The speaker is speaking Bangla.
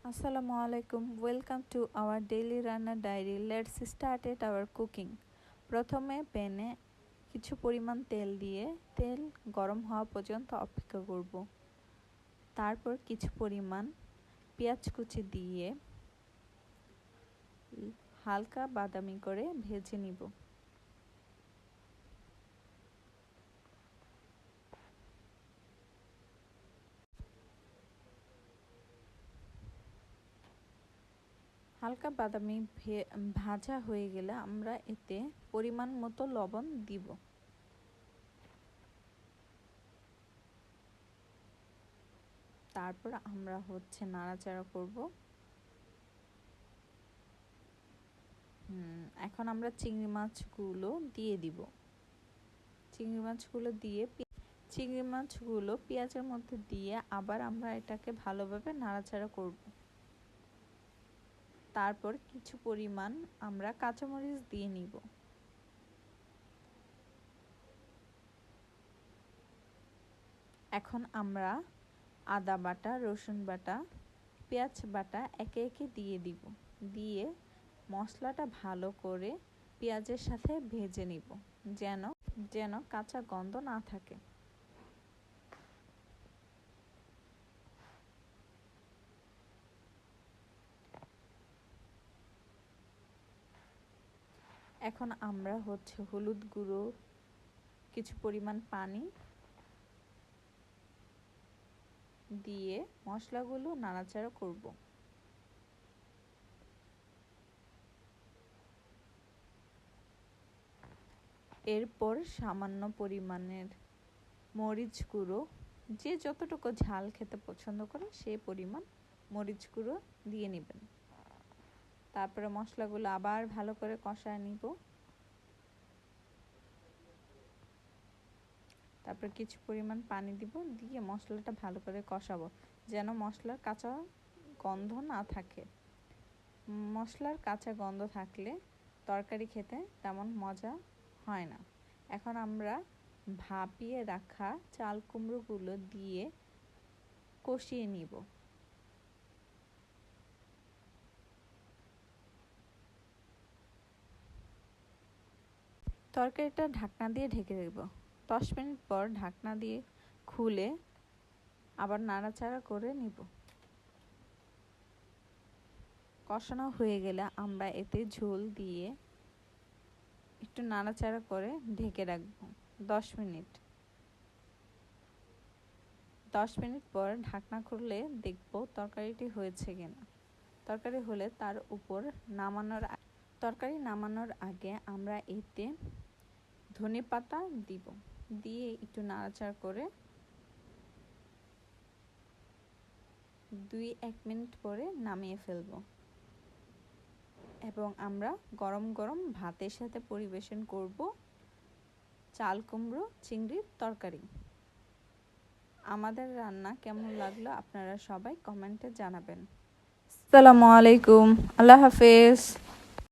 Assalamu alaikum. Welcome to our daily runner diary. Let's start it our cooking. প্রথমে প্যানে কিছু পরিমাণ তেল দিয়ে তেল গরম হওয়া পর্যন্ত অপেক্ষা করব। তারপর কিছু পরিমাণ পেঁয়াজ কুচি দিয়ে হালকা বাদামি করে ভেজে নিব। হালকা বাদামি ভাজা হয়ে গেলে আমরা এতে পরিমাণ মতো লবণ দিব। তারপর আমরা নাড়াচাড়া করব। এখন আমরা চিংড়ি মাছগুলো দিয়ে দিব। চিংড়ি মাছগুলো পেঁয়াজের মধ্যে দিয়ে আবার আমরা এটাকে ভালোভাবে নাড়াচাড়া করব। তারপর কিছু পরিমাণ আমরা কাঁচামরিচ দিয়ে নিব। এখন আমরা আদা বাটা, রসুন বাটা, পেঁয়াজ বাটা একে একে দিয়ে দিব। দিয়ে মশলাটা ভালো করে পেঁয়াজের সাথে ভেজে নিব, যেন কাঁচা গন্ধ না থাকে। এখন আমরা হলুদ গুঁড়ো, কিছু পরিমাণ পানি দিয়ে মশলাগুলো নাড়াচাড়া করব। এরপর সামান্য পরিমাণের মরিচ গুঁড়ো, যে যতটুকু ঝাল খেতে পছন্দ করে সেই পরিমাণ মরিচ গুঁড়ো দিয়ে নেবেন। তারপরে মশলাগুলো আবার ভালো করে কষায় নিব। তারপর কিছু পরিমাণ পানি দিব, দিয়ে মশলাটা ভালো করে কষাবো, যেন মশলার কাঁচা গন্ধ না থাকে। মশলার কাঁচা গন্ধ থাকলে তরকারি খেতে তেমন মজা হয় না। এখন আমরা ভাপিয়ে রাখা চাল কুমড়োগুলো দিয়ে কষিয়ে নিব। তরকারিটা ঢাকনা দিয়ে ঢেকে দেব। 10 মিনিট পর ঢাকনা দিয়ে খুলে আবার নাড়াচাড়া করে নিব। কষানো হয়ে গেলে আমরা এতে ঝোল দিয়ে একটু নাড়াচাড়া করে ঢেকে রাখবো 10 মিনিট। 10 মিনিট পর ঢাকনা খুললে দেখব তরকারিটি হয়েছে কিনা। তরকারি হলে তার উপর নামানোর আগে আমরা এতে ধনেপাতা দিব। দিয়ে একটু নাড়াচাড়া করে 2-1 মিনিট পরে নামিয়ে ফেলবো এবং আমরা গরম গরম ভাতের সাথে পরিবেশন করব চাল কুমড়ো চিংড়ির তরকারি। আমাদের রান্না কেমন লাগলো আপনারা সবাই কমেন্টে জানাবেন। আসসালামু আলাইকুম, আল্লাহ হাফেজ।